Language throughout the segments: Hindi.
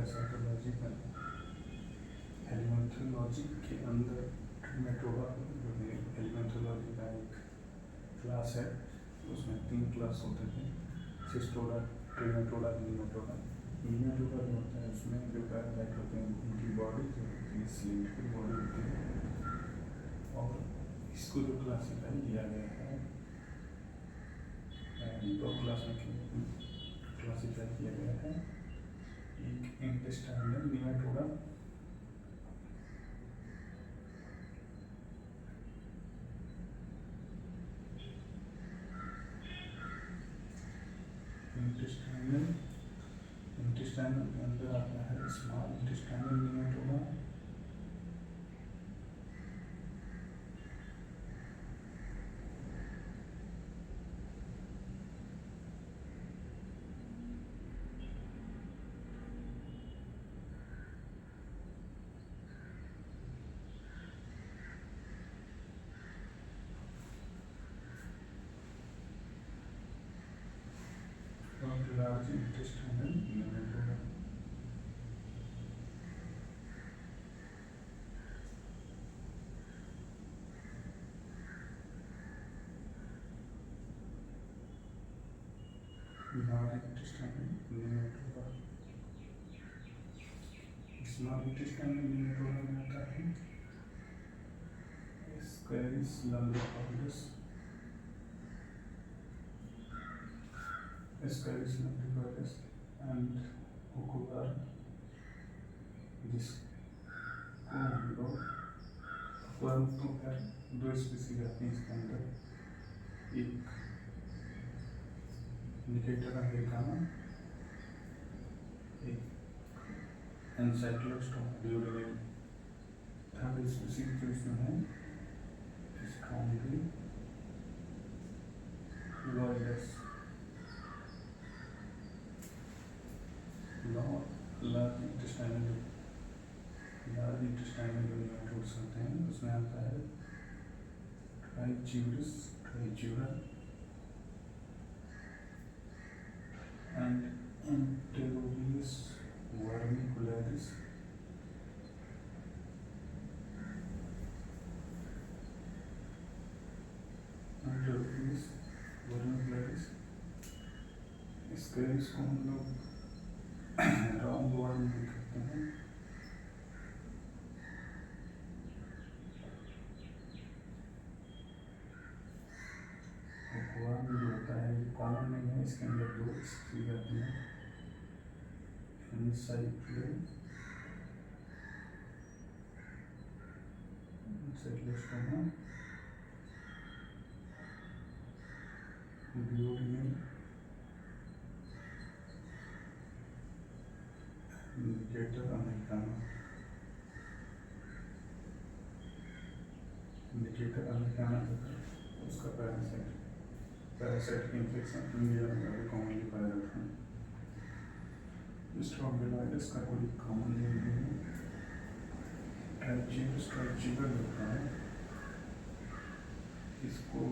पैरासाइटोलॉजिकल एलिमेंथोलॉजी के अंदर ट्रिमेटोडा एलिमेंथोलॉजी का एक क्लास है, उसमें 3 क्लास होते थे, सिस्टोडा, ट्रिमेटोडा, नीमेटोडा। नीमेटोडा जो होता है उसमें जो पैरासाइट होते हैं उनकी बॉडी जो होती है सिलिंड्रिकल बॉडी होती है, और इसको जो क्लासिफाई किया गया है 2 क्लास में क्लासिफाई किया गया है। एक इंटेस्टाइनल नीमेटोडा, इंटेस्टाइनल के अंदर आता है स्मॉल इंटेस्टाइनल नीमेटोडा, और large intestinal nematoda. Large intestinal nematoda, small intestinal nematoda में आता है ascaris lumbricoides, ascaris lumbricoides and ocular, जिसको हम लोग तो खैर 2 स्पीसीज आती हैं इसके अंदर, एक इंडिकेटर अमेरिकाना, एक एनसाइक्लोस्टोमा ड्यूरेलिन। थर्ड स्पीसीज जो इसमें है स्ट्रॉन्गली लार्ज इंटेस्टाइनल नीमेटोड्स होते हैं, उसमें आता है ट्राइज्यूरस, ट्राइज्यूरा एंड एंटेरोबियस वर्मिकुलरिस, एंटेरोबियस वर्मिकुलरिस। स्केरिस को हम लोग राउंड वर्म भी कहते हैं। वर्म जो होता है ये कॉमन नहीं है, इसके अंदर 2 स्पीसीज आती हैं, एनसाइक्लोस्टोमा ड्यूरेलिन, इंडिकेटर अमेरिकाना। इंडिकेटर अमेरिकाना उसका पैरासाइट इन्फेक्शन इंडिया में ज़्यादा कॉमनली पाया जाता है। स्ट्रॉन्गिलाइटिस का कोई कॉमन नेम नहीं है। ट्राइज्यूरस, ट्राइज्यूरा होता है, इसको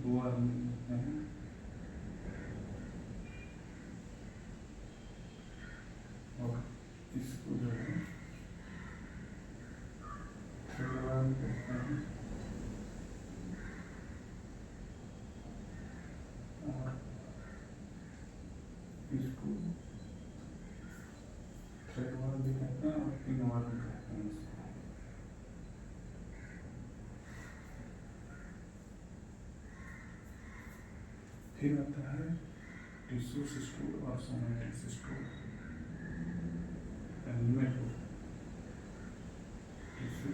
2 आदमी होते हैं, और इसको जो है थ्रेडवर्म कहते हैं, और इसको थ्रेडवर्म भी कहते हैं, और पिनवर्म भी कहते हैं इसको। फिर आता है टिश्यू सिस्टोल और सोमैटिक सिस्टोल। नीमेटोड टिश्यू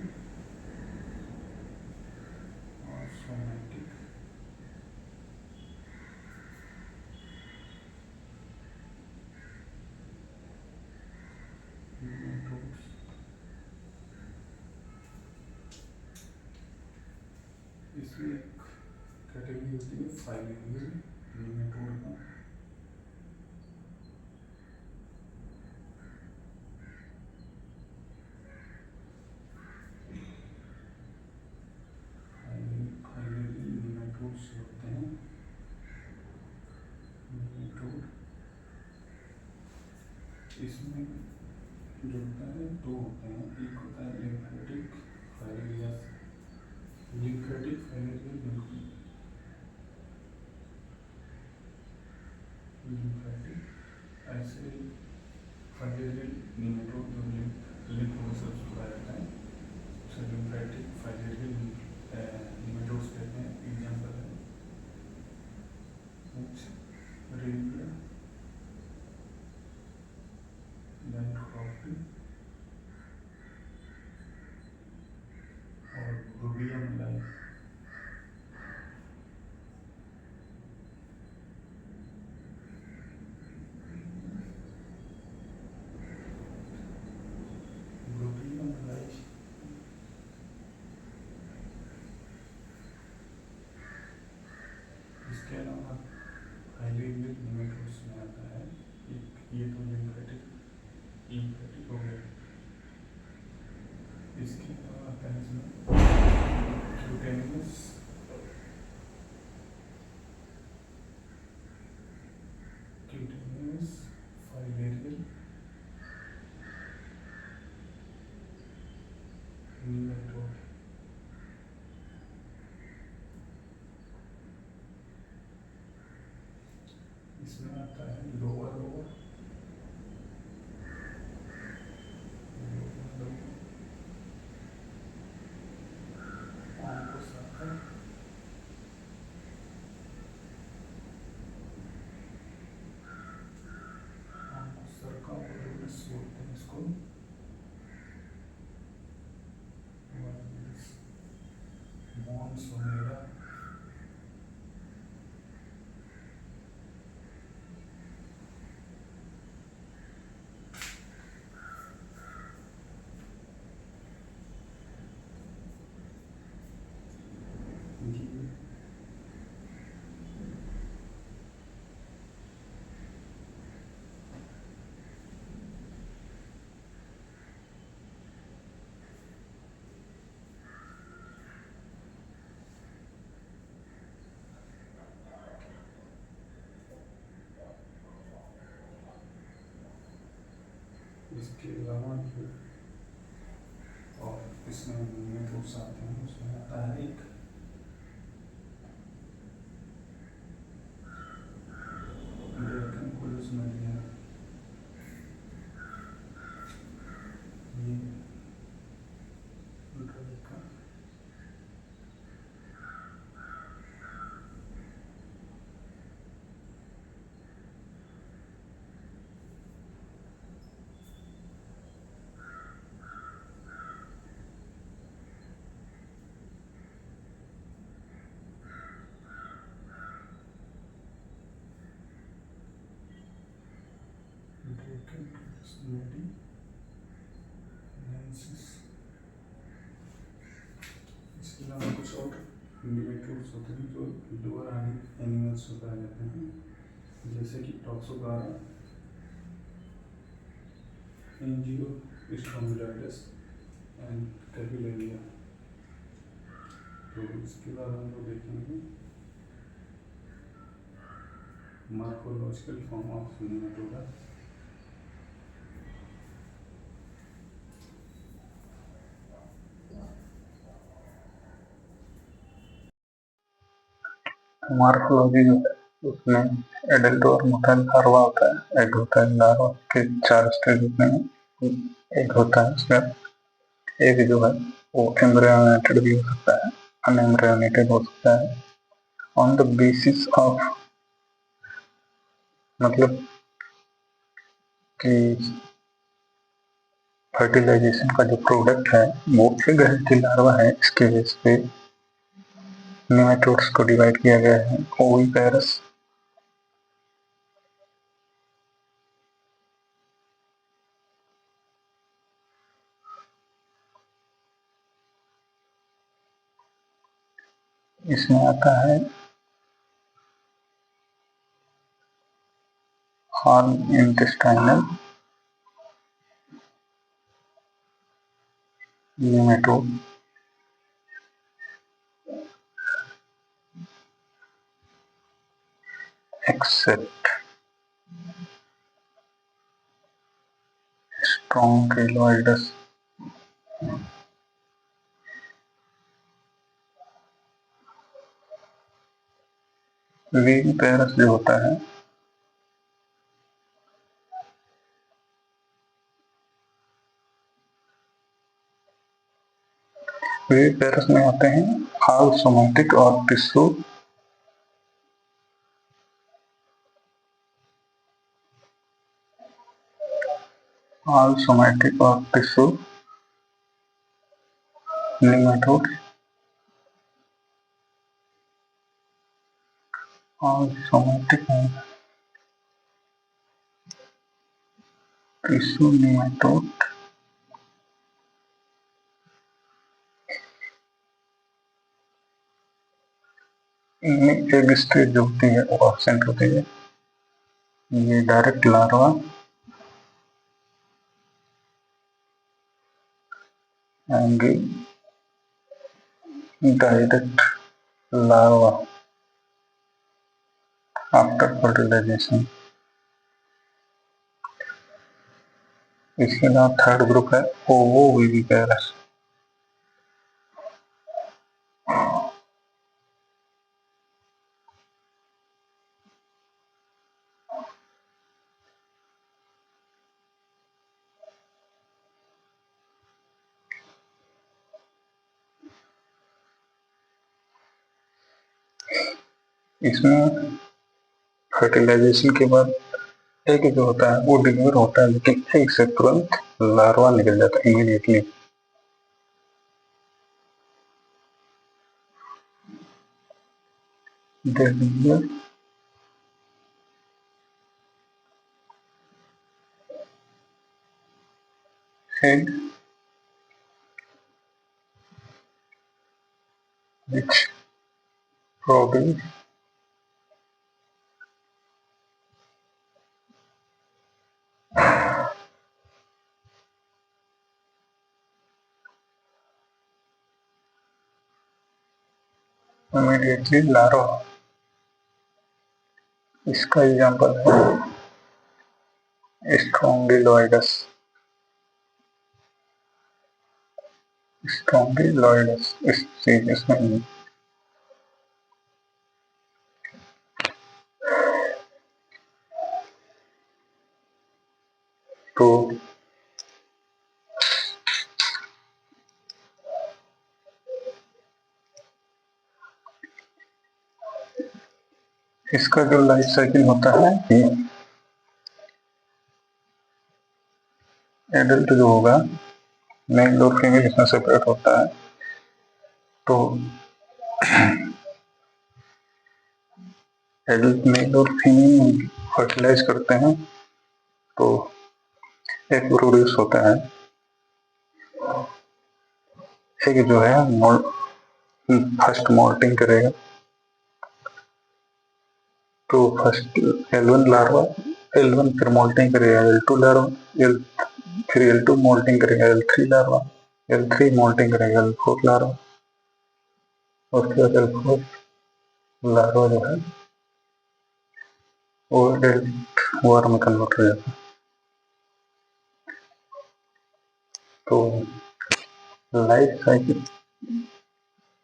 और सोमैटिक। नीमेटोड्स इसमें एक कैटेगरी होती है फाइलिंगल नीमेटोड का। फाइलिंगल नीमेटोड्स होते हैं, नीमेटोड इसमें जो होता है दो होते हैं, एक होता है lymphatic filaria, lymphatic filarial lymphatic ऐसे फाइलेरियल निमेटोड जो लिम्फ मसल्स को रहता है उसे लिम्फेटिक फाइलेरियल निमेटोड्स कहते हैं। एग्जाम्पल है रेबिया, लाइकोफ्री और रूबिया मलाई। रूबिया मलाई इसके अलावा फाइलेरियल निमेटोड्स में आता है एक, ये तो लिम्फेटिक हो गया। इसके अलावा आता है इसमें क्यूटेनियस, क्यूटेनियस फाइलेरियल निमेटोड। इसमें आता है लोअर लोअर बोलते हैं इसको। मॉन्सोनेरा, इसके अलावा और इसमें निमेटोड्स आते हैं, उसमें आता है एक ड्रैगनकुलस मरिया, ये ड्रैगन इसके अलावा कुछ और निमेटोड्स होते हैं जो लोअर एनिमल्स में पाए जाते हैं, जैसे कि टॉक्सोगारा, एंजियोस्ट्रोमेलाइटिस एंड कैपिलेरिया। तो इसके बाद हम लोग देखेंगे morphological form of Nematoda. Morphology जो है उसमें एडल्ट और मोटाइल लार्वा होता है। एग होता है, लार्वा के 4 स्टेज होते हैं। एग होता है, उसमें एग जो है वो एम्ब्रियोनेटेड भी हो सकता है, अनएम्ब्रियोनेटेड हो सकता है। ऑन द बेसिस ऑफ मतलब कि फर्टिलाइजेशन का जो प्रोडक्ट है वो एग है कि लार्वा है, इसके बेस पे नेमेटोड्स को डिवाइड किया गया है। ओविपेरस, इसमें आता है horn intestinal nematode, except strongyloides. Viviparous जो होता है विविपेरस में होते हैं आलसोमेटिक और tissue nematode all somatic tissue nematode इनमें एक स्टेज जो होती है वो एब्सेंट होती है। ये direct larva and direct larva after fertilization. इसके बाद थर्ड ग्रुप है ओवोविविपेरस। इसमें फर्टिलाइजेशन के बाद एग जो होता है वो डिलीवर होता है, लेकिन एग से तुरंत लार्वा निकल जाता है immediately. Egg which produce immediately larva। इसका एग्जाम्पल है स्ट्रोंगिलोइडस। इस सीरीज में तो इसका जो लाइफ साइकिल होता है कि एडल्ट जो होगा मेल और फीमेल इसमें सेपरेट होता है। तो एडल्ट मेल और फीमेल फर्टिलाइज करते हैं तो एग प्रोड्यूस होता है। एग जो है फर्स्ट मोल्टिंग करेगा, तो फर्स्ट L1 लार्वा, L1 फिर मोल्टिंग करेगा L2 लार्वा, फिर L2 मोल्टिंग करेगा L3 लार्वा, L3 मोल्टिंग करेगा L4 लार्वा, और फिर L4 लार्वा जो है वो एडल्ट वर्म में कन्वर्ट हो जाता है। तो लाइफ साइकिल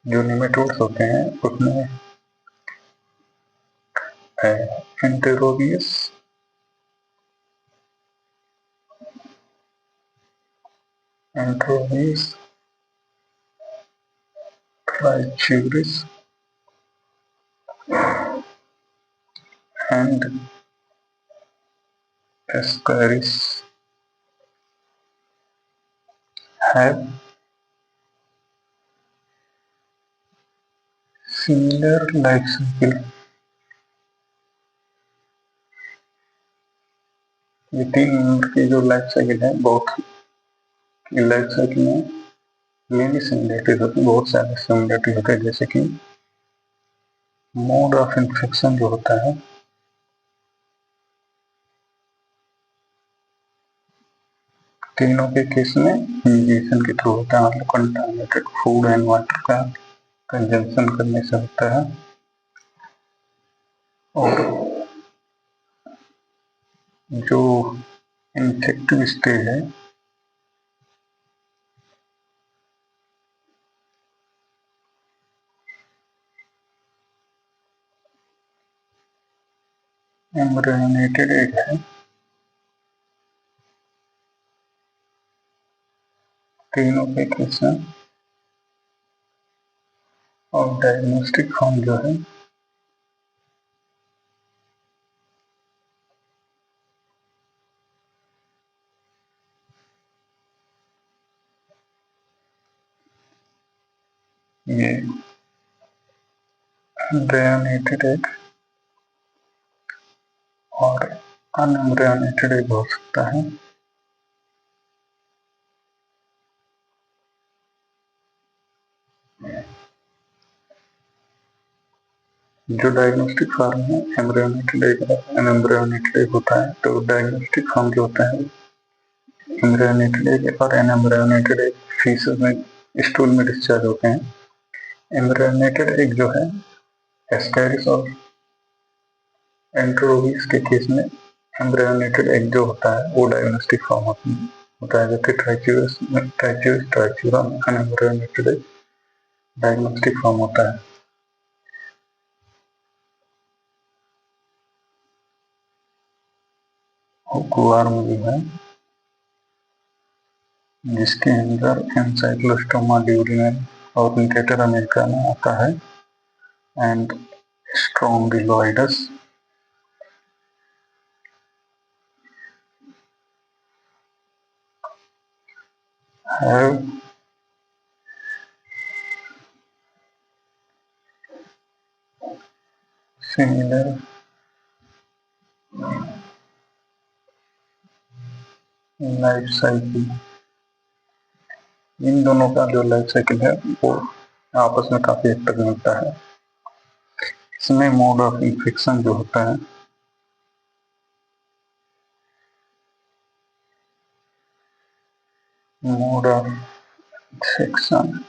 जो निमेटोड्स होते हैं उसमें है enterobius, trichuris and ascaris have similar life cycle। ये तीन मेंबर की जो लाइफ साइकिल है बहुत लाइफ साइकिल में मेनी सिमिलरिटीज होती है, बहुत सारे सिमिलरिटी होते हैं। जैसे कि मोड ऑफ इन्फेक्शन जो होता है तीनों के केस में इंजेक्शन के थ्रू होता है, मतलब कंटामिनेटेड फूड एंड वाटर का कंजम्पशन करने से होता है। और जो इन्फेक्टिव स्टेज है एम्ब्रियोनेटेड एग है, तीनों के केस में। और डायग्नोस्टिक फॉर्म जो है ये एम्ब्रियोनेटेड एग और अनएम्ब्रियोनेटेड एग हो सकता है। जो डायग्नोस्टिक फॉर्म है एम्ब्रियोनेटेड एग और अनएम्ब्रियोनेटेड एग होता है, तो डायग्नोस्टिक फॉर्म जो होता है एम्ब्रियोनेटेड एग और अनएम्ब्रियोनेटेड एग फीसेस में, स्टूल में डिस्चार्ज होते हैं। एम्ब्रियोनेटेड एग जो है एस्केरिस और एंट्रोवीज के केस में एम्ब्रियोनेटेड एग जो होता है वो डायग्नोस्टिक फॉर्म होता है, जबकि trichuris trichiura unembryonated egg diagnostic form होता है। हुकवार्म जो है जिसके अंदर एनसाइक्लोस्टोमा ड्यूरिनल और निकेटर अमेरिका में आता है, and strongyloides have similar life cycle. इन दोनों का जो लाइफ साइकिल है वो आपस में काफी हद तक मिलता है। इसमें मोड ऑफ इन्फेक्शन जो होता है mode of infection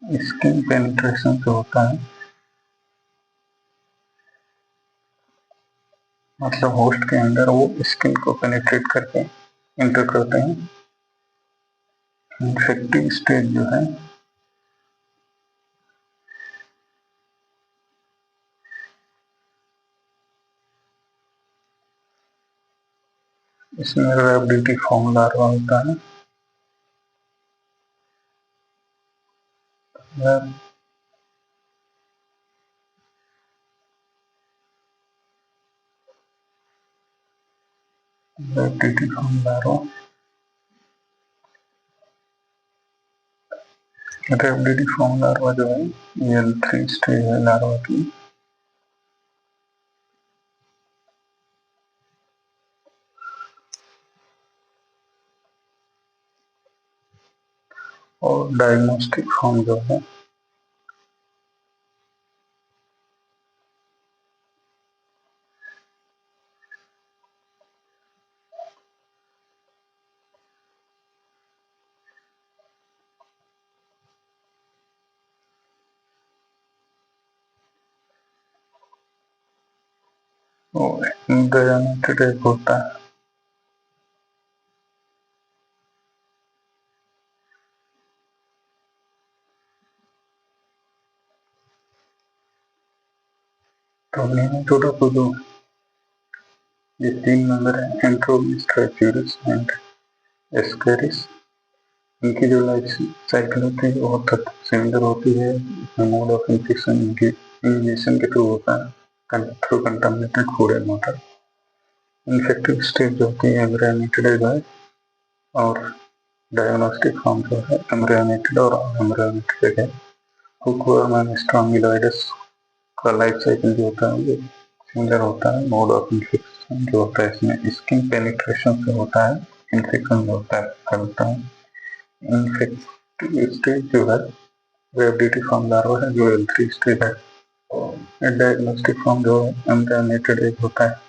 skin penetration जो होता है, मतलब होस्ट के अंदर वो स्किन को पेनिट्रेट करके इंटर करते हैं। इन्फेक्टिव स्टेज जो है इसमें रैबिडिटी फॉर्म लार्वा होता है। रैबिडिटी फॉर्म लार्वा, रैबिडिटी फॉर्म लार्वा जो है L3 स्टेज है लार्वा की। और डायग्नोस्टिक फॉर्म जो है वो एम्ब्रियोनेटेड एग होता है। तो नेमाटोडा को जो ये तीन मेंबर है एंट्रोबियस, ट्राइच्यूरस एंड एस्केरिस, इनकी जो लाइफ साइकिल होती है वो बहुत सिमिलर होती है। मोड ऑफ इन्फेक्शन इनकी इंजेक्शन के थ्रू होता है, through contaminated food and water. Infective stage जो होती है एम्ब्रियोनेटेड एग है, और डायग्नोस्टिक फॉर्म जो है एम्ब्रियोनेटेड और अनएम्ब्रियोनेटेड एग है। हुकवर्म एंड स्ट्रोंगिलोइडस का लाइफ साइकिल जो होता है वो सिमिलर होता है। मोड ऑफ इन्फेक्शन जो होता है इसमें स्किन पेनिट्रेशन से होता है, इन्फेक्शन जो होता है करता है। इन्फेक्टिव स्टेज जो है रैबिडिटी फॉर्म लार्वा है जो L3 स्टेज है। डायग्नोस्टिक फॉर्म जो एम्ब्रियोनेटेड एग होता है।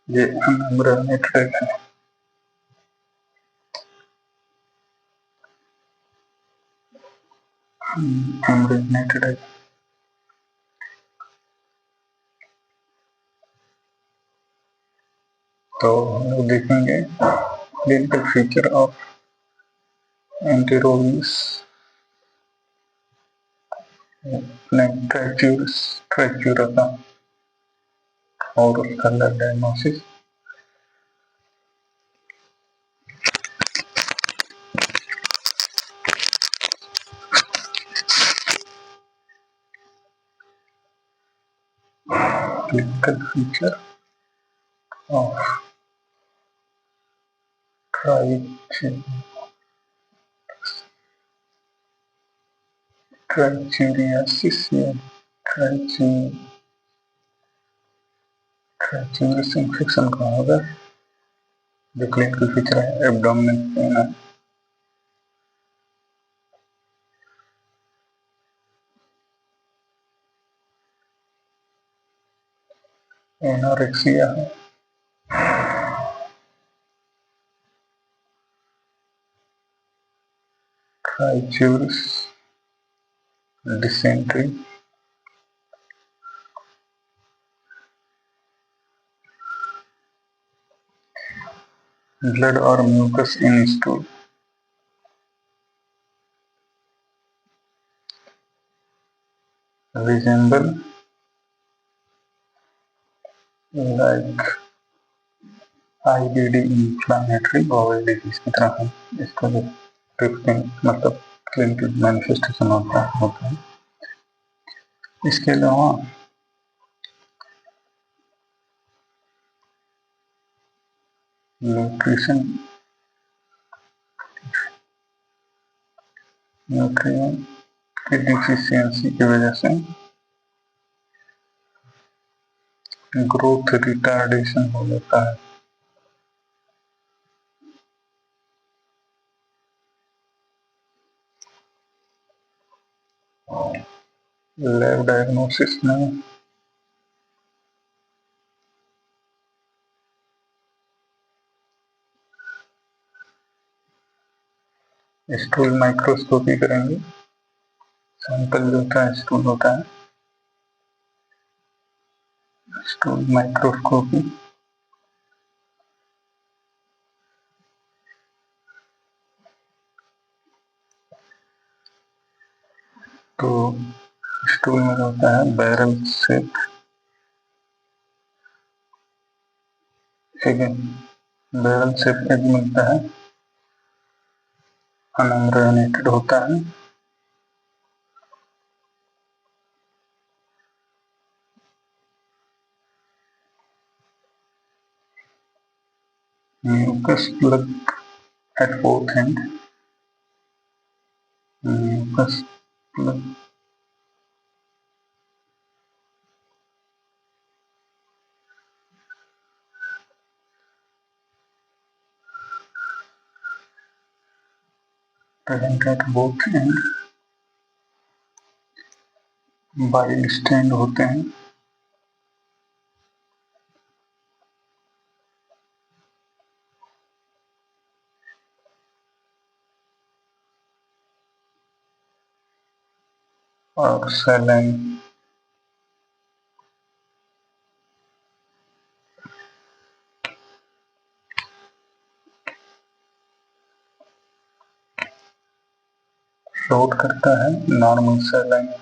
ये अनएम्ब्रियोनेटेड एग है। एम्ब्रियोनेटेड है। तो हम लोग देखेंगे clinical feature of enterobius trichiura का और उसका lab diagnosis. Clinical feature of trichuriasis या ट्राइचूरियस इन्फेक्शन का होगा। जो क्लिनिकल फीचर है एब्डोमिनल पेन है, एनोरेक्सिया है, ट्राइचूरियस डिसेंट्री, ब्लड और mucus in stool, resemble like IBD inflammatory bowel disease की तरह है। इसका जो मतलब क्लिनिकल मैनिफेस्टेशन होता है। इसके अलावा न्यूट्रिशन न्यूट्रिएंट की डिफिशियंसी की वजह से ग्रोथ रिटार्डेशन हो जाता है। लैब डायग्नोसिस में स्टूल माइक्रोस्कोपी करेंगे। सैंपल जो होता है स्टूल होता है, स्टूल माइक्रोस्कोपी। तो स्टूल में होता है barrel shape, barrel shape egg मिलता है, अनएम्ब्रियोनेटेड होता है। Mucus plug at both end, mucus plug present at both end, bile stained होते हैं। और सैलाइन फ्लोट करता है, नॉर्मल सैलाइन।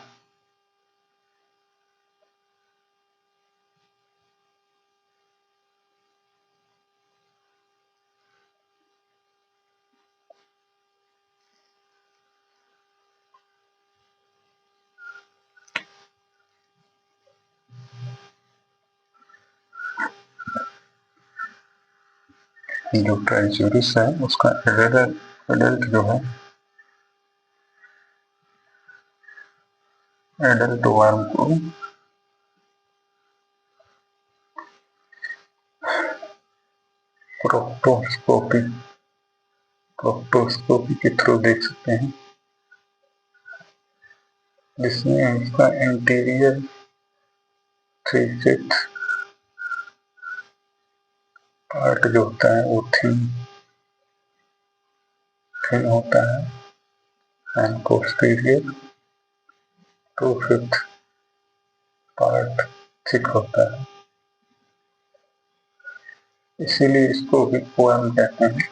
जो ट्राइचूरिस है उसका एडल्ट जो है, एडल्ट वर्म को प्रोक्टोस्कोपी के थ्रू देख सकते हैं, जिसमें इसका इंटीरियर 3/5 पार्ट जो होता है वो थिन होता है एंड पोस्टीरियर तो फिफ्थ पार्ट थिक होता है, इसीलिए इसको भी पोएम कहते हैं।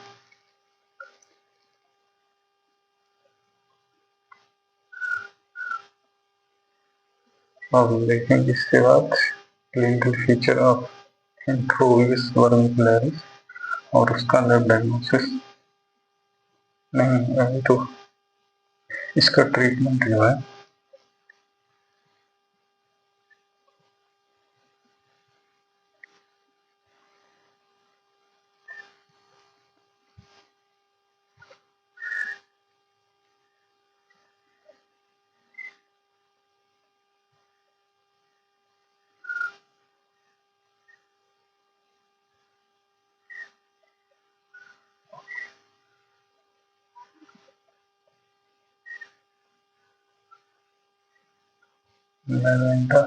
अब देखेंगे इसके बाद क्लिनिकल फीचर ऑफ एंथ्रोवियस वर्मिकुलरिस और उसका लैब डायग्नोसिस। नहीं, अभी तो इसका ट्रीटमेंट जो है लेवेंडा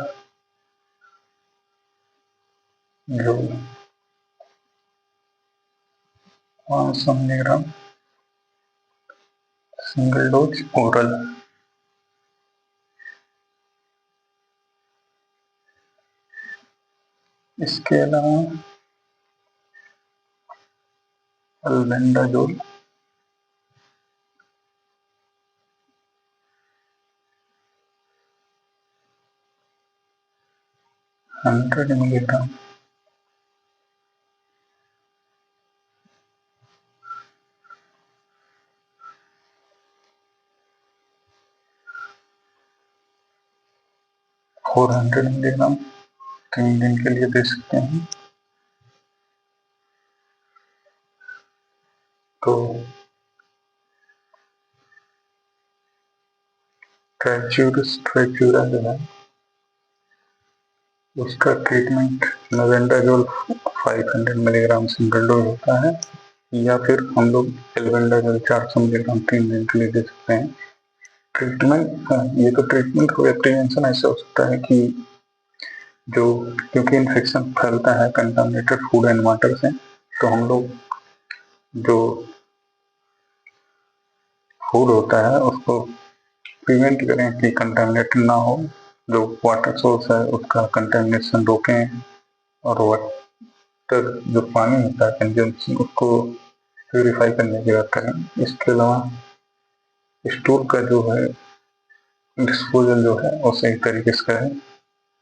जो 500 मिलीग्राम सिंगल डोज ओरल। इसके अलावा अल्बेंडाजोल 100 मिलीग्राम, फोर 100 मिलीग्राम 3 दिन के लिए दे सकते हैं। तो ट्रैचूरा जो है उसका ट्रीटमेंट लेवेंडाजोल 500 मिलीग्राम सिंगल डोज होता है, या फिर हम लोग एल्बेंडाजोल 400 मिलीग्राम 3 दिन के लिए दे सकते हैं। ट्रीटमेंट, ये तो ट्रीटमेंट हो गया। प्रिवेंशन ऐसे हो सकता है कि जो, क्योंकि इन्फेक्शन फैलता है कंटामिनेटेड फूड एंड वाटर से, तो हम लोग जो फूड होता है उसको प्रिवेंट करें कि कंटामिनेटेड ना हो, जो वाटर सोर्स है उसका कंटामिनेशन रोकें, और वाटर जो पानी होता है कंजम्पशन उसको प्यूरिफाई करने की बात करें। इसके अलावा स्टूल का जो है डिस्पोजल जो है वो सही तरीके से करें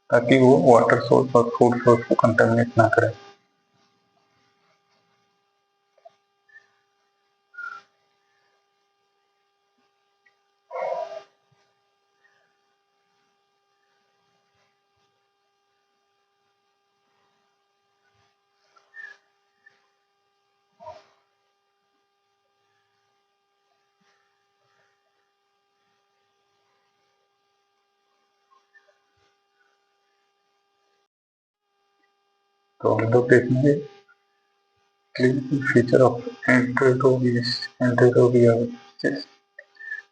ताकि वो वाटर सोर्स और फूड सोर्स को कंटामिनेट ना करे। तो हम लोग देखेंगे क्लिनिकल फीचर ऑफ एंटेरोबियोसिस,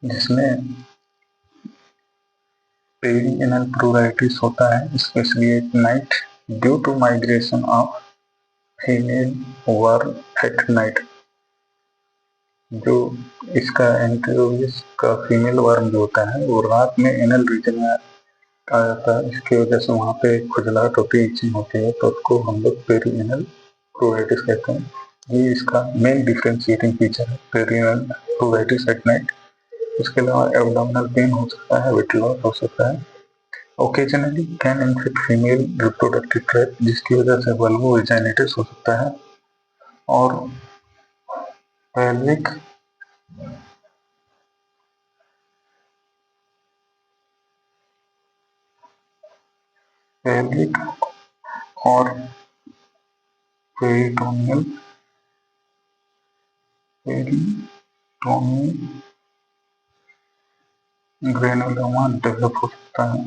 जिसमें पेरिएनल प्रूराइटिस होता है, specially at night due to migration of female worm at night. जो इसका एंटेरोबियस का फीमेल वर्म जो होता है वो रात में एनल रीजन में आ जाता है, इसकी वजह से वहाँ पे खुजलाहट होती है, इचिंग होती है, तो उसको हम लोग पेरिएनल प्रूराइटिस कहते हैं। ये इसका मेन डिफ्रेंशिएटिंग फीचर है, पेरिएनल प्रूराइटिस एट नाइट। इसके अलावा एब्डोमिनल पेन हो सकता है, वेट लॉस हो सकता है, occasionally can infect female reproductive tract, जिसकी वजह से वल्वोवेजाइनिटिस हो सकता है, और पेल्विक पेल्विक और पेरिटोनियल ग्रेनुलोमा डेवलप हो सकता है।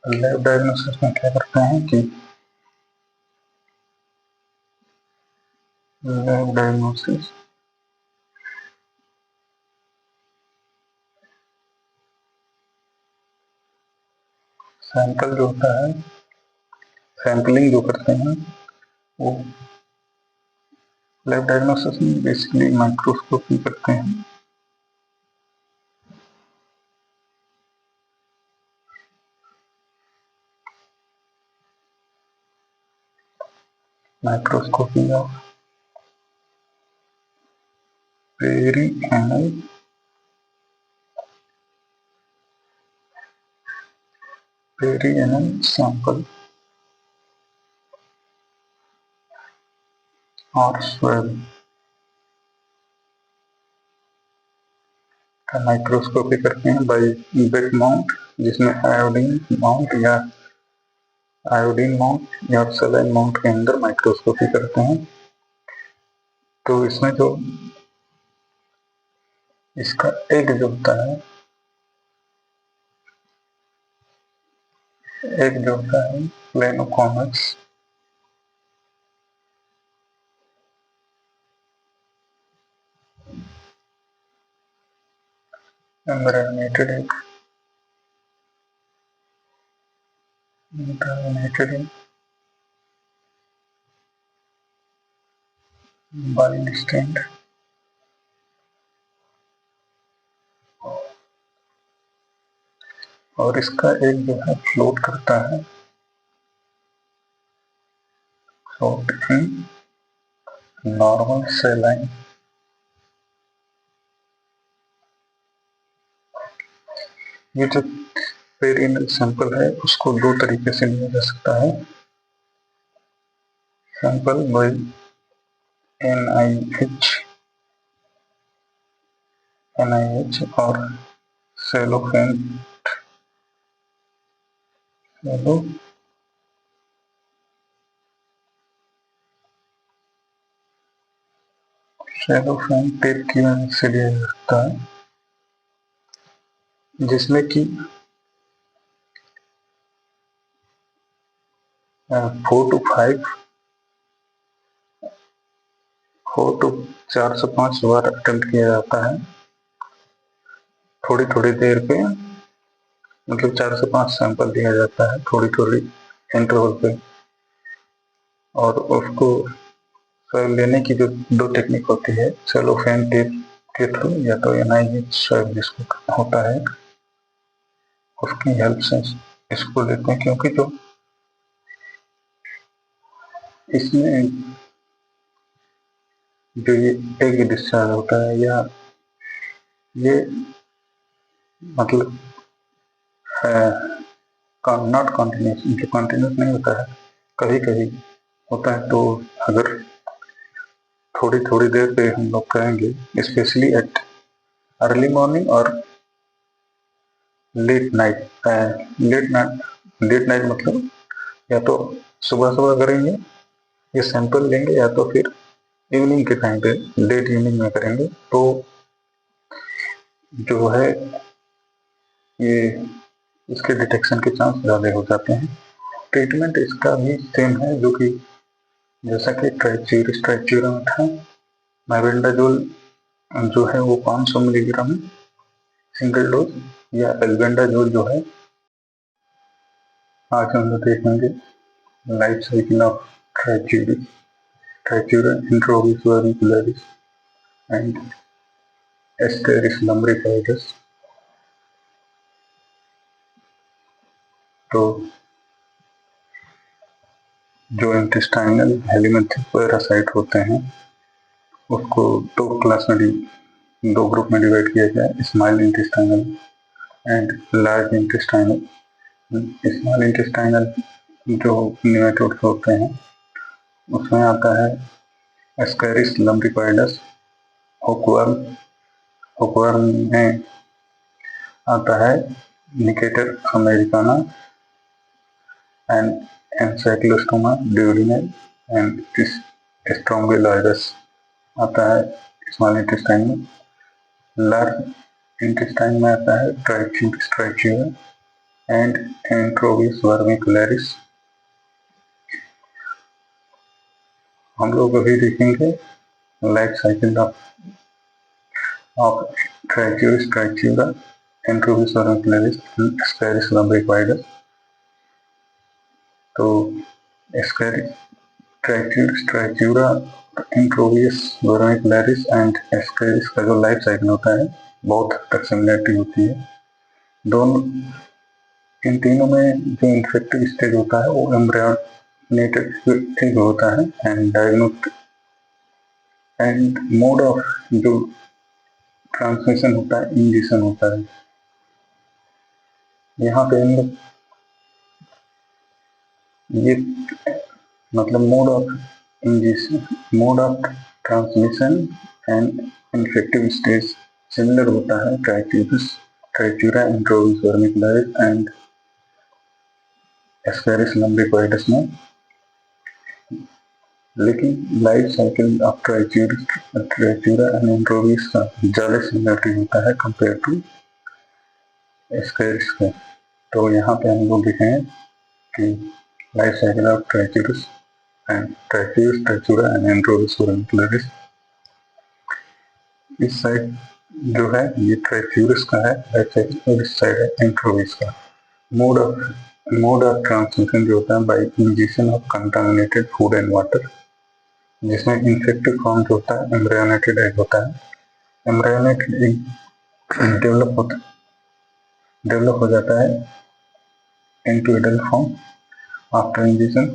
लैब डायग्नोसिस में क्या करते हैं कि लैब डायग्नोसिस सैंपल जो होता है, सैंपलिंग जो करते हैं वो लैब डायग्नोसिस में बेसिकली माइक्रोस्कोपी करते हैं। माइक्रोस्कोपी ऑफ पेरिएनल sample और swab का माइक्रोस्कोपी करते हैं बाई बेड माउंट, जिसमें आयोडीन माउंट या सलाइन माउंट के अंदर माइक्रोस्कोपी करते हैं। तो इसमें जो इसका एग जो होता है प्लेनोकॉन्वेक्स, membranated egg bile stained और इसका एग जो है फ्लोट करता है, फ्लोट इन नॉर्मल सेलाइन। ये जो पेरिनेल सैंपल है उसको दो तरीके से लिया जा सकता है। सैंपल बाय NIH और सेलोफेन टेप की मदद से लिया जा सकता है, जिसमें कि 4 to 4 से 5 बार अटेम्प्ट किया जाता है थोड़ी थोड़ी देर पे, मतलब 4 से 5 सैंपल लिया जाता है थोड़ी थोड़ी इंटरवल पे। और उसको लेने की जो दो टेक्निक होती है, सेलोफेन टेप के थ्रू या तो NIH स्वैब जिसको होता है उसकी हेल्प से इसको लेते हैं, क्योंकि जो इसमें जो ये एग डिस्चार्ज होता है या ये मतलब नॉट कॉन्टिन्यूस, जो कॉन्टिन्यूस नहीं होता है, कभी कभी होता है। तो अगर थोड़ी थोड़ी देर पे हम लोग करेंगे, स्पेशली एट अर्ली मॉर्निंग और लेट नाइट मतलब या तो सुबह सुबह करेंगे, ये सैंपल लेंगे, या तो फिर इवनिंग के टाइम पे लेट इवनिंग में करेंगे, तो जो है ये इसके डिटेक्शन के चांस ज़्यादा हो जाते हैं। ट्रीटमेंट इसका भी सेम है, जो कि जैसा कि ट्राइच्यूरा में था, मेबेंडाजोल जो है वो 500 मिलीग्राम सिंगल डोज, या एल्बेंडाजोल जो है, आज हम लोग देखेंगे life cycle of trichiura enterobius vermicularis and ascaris lumbricoides. तो जो इंटेस्टाइनल हेलिमेंथिक पैरासाइट होते हैं उसको दो ग्रुप में डिवाइड किया गया है, small intestinal and large intestinal. Small intestinal जो निमेटोड्स होते हैं उसमें आता है एस्केरिस लम्ब्रिकॉइडस, हुकवर्म में आता है necator americana and ancylostoma duodenale and strongyloides आता है स्मॉल इंटेस्टाइन में। लार्ज इंटेस्टाइन में आता है ट्राइच्यूरा एंड एंट्रोविस वर्मिकुलरिस। हम लोग अभी देखेंगे life cycle of ट्राइच्यूरा एंट्रोविस वर्मिकुलरिस Ascaris lumbricoides. तो ट्राइच्यूरा इंट्रोवियस, वर्मिकुलरिस एंड एस्केरिस का जो लाइफ साइकिल होता है बहुत हद तक सिमिलरिटी होती है। दोनों, इन तीनों में जो इन्फेक्टिव स्टेज होता है वो एम्ब्रियोनेटेड स्टेज होता है and diagnostic and mode of जो ट्रांसमिशन होता है इंजेक्शन होता है। यहाँ पे हम लोग ये मतलब mode of injection, mode of transmission and infective stage similar होता है ट्राइच्यूरा, इंट्रोविस, वर्मिकुलरिस एंड एस्केरिस लंबरिकोइड्स में, लेकिन लाइफ साइकिल ऑफ ट्राइच्यूरा एंड इंट्रोविस का ज्यादा सिमिलरिटी होता है कंपेयर टू एस्केरिस के। तो यहाँ पे हम लोग देखें कि life cycle of trichuris and trichiura and enterobius vermicularis, इस साइड जो है ये ट्राइच्यूरस का है लाइफ साइकिल और इस साइड है इंट्रोविस का। मोड ऑफ ट्रांसमिशन जो होता है bye injection of contaminated food and water, जिसमें इन्फेक्टिव फॉर्म जो होता है एम्ब्रियोनेटेड एग होता है। एम्ब्रियोनेटेड एग डेवलप हो जाता है into adult form after injection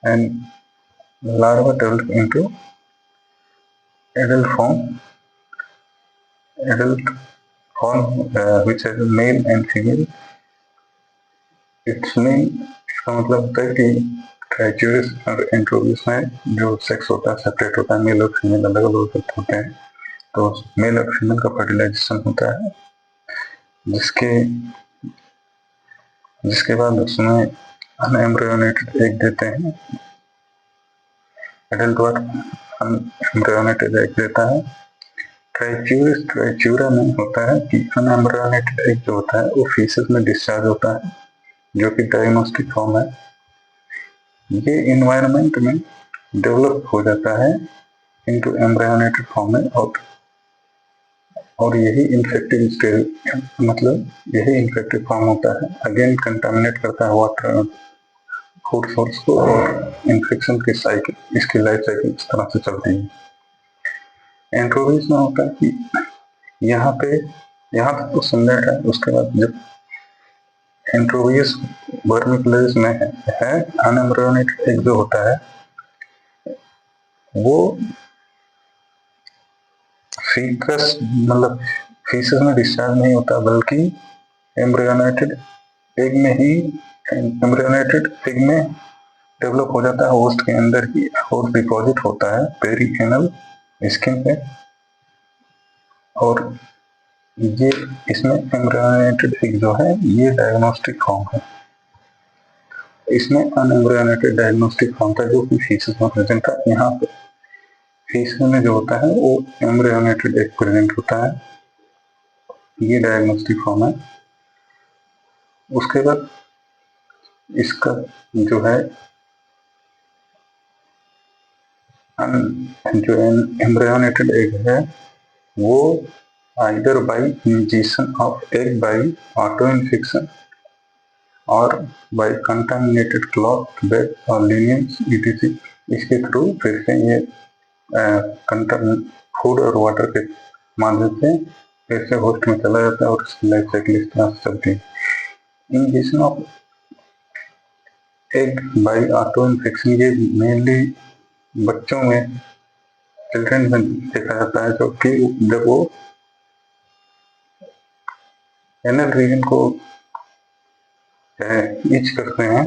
and larva develop into adult form which has a male and female. इसका मतलब होता है कि ट्राइच्यूरस और एंट्रोविस में जो सेक्स होता है सेपरेट होता है, मेल और फीमेल अलग अलग होते हैं। तो मेल और फीमेल का फर्टिलाइजेशन होता है जिसके बाद उसमें अनएम्ब्रियोनेटेड एग देते हैं। एडल्ट अनएम्ब्रियोनेटेड एग देता है। ट्राइच्यूरा में होता है कि अनएम्ब्रियोनेटेड एग जो होता है वो फीसेस में डिस्चार्ज होता है, जो कि डायग्नोस्टिक फॉर्म है। ये इन्वायरमेंट में डेवलप हो जाता है इनटू एम्ब्रियोनेटेड फॉर्म में और यही इन्फेक्टिव स्टेज, मतलब यही इन्फेक्टिव फॉर्म होता है। अगेन कंटामिनेट करता है वाटर फूड सोर्स को और इन्फेक्शन की साइकिल, इसकी लाइफ साइकिल इस तरह से चलती है। एंट्रोविस में होता है कि यहाँ तक तो सिमिलर है। उसके बाद जब एंट्रोवियस वर्मिकुलरिस में है अनएम्ब्रियोनेटेड एग जो होता है वो फीकस मतलब फीसेस में डिस्चार्ज नहीं होता, बल्कि एम्ब्रियोनेटेड एग में ही एम्ब्रियोनेटेड एग में डेवलप हो जाता है। होस्ट के अंदर ही होस्ट डिपॉजिट होता है पेरिएनल स्किन पे, और ये इसमें एम्ब्रियोनेटेड एग जो है ये डायग्नोस्टिक फॉर्म है। इसमें अनएम्ब्रियोनेटेड डायग्नोस्टिक फॉर्म था जो कि फीसेस में प्रेजेंट था। यहाँ पे फीसेस में जो होता है वो एम्ब्रियोनेटेड एग प्रेजेंट होता है, ये डायग्नोस्टिक फॉर्म है। उसके बाद इसका जो है जो एम्ब्रियोनेटेड एग है वो either by injection of egg by auto infection और बाय कंटामिनेटेड क्लॉथ, बेड और लिनियंस etc, इसके थ्रू फिर से ये फूड और वाटर के माध्यम से फिर से होस्ट में चला जाता है और इसकी लाइफ साइकिल इस तरह से चलती है। Injection of egg by auto infection ये मेनली बच्चों में, चिल्ड्रन में देखा जाता है, जो कि जब वो एनल रीजन को इच करते हैं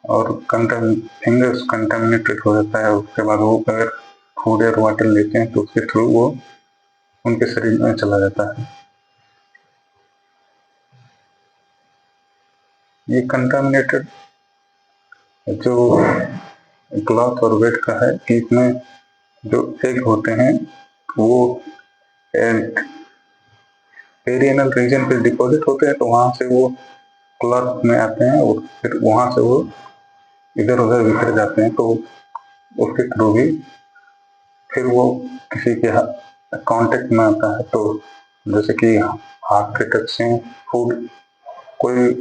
और फिंगर्स कंटामिनेटेड हो जाता है, उसके बाद वो अगर फूड और वाटर लेते हैं तो उसके थ्रू वो उनके शरीर में चला जाता है। ये कंटामिनेटेड जो क्लॉथ और बेड का है कि इसमें जो एग होते हैं वो पेरिएनल रीजन पे डिपॉजिट होते हैं, तो वहां से वो क्लॉथ में आते हैं और फिर वहां से वो इधर उधर बिखर जाते हैं, तो उसके थ्रू भी फिर वो किसी के कांटेक्ट में आता है। तो जैसे कि हाथ के टच से फूड, कोई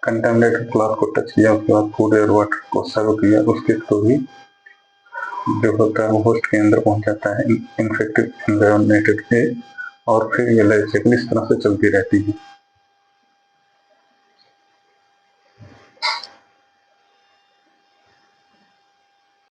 कंटामिनेटेड क्लॉथ को टच किया, उसके बाद फूड और वाटर को सर्व किया, उसके थ्रू भी जो होता है वो होस्ट के अंदर पहुंच जाता है इन्फेक्टेड एनवायरमेंट के, और फिर ये लाइफ साइकिल इस तरह से चलती रहती है।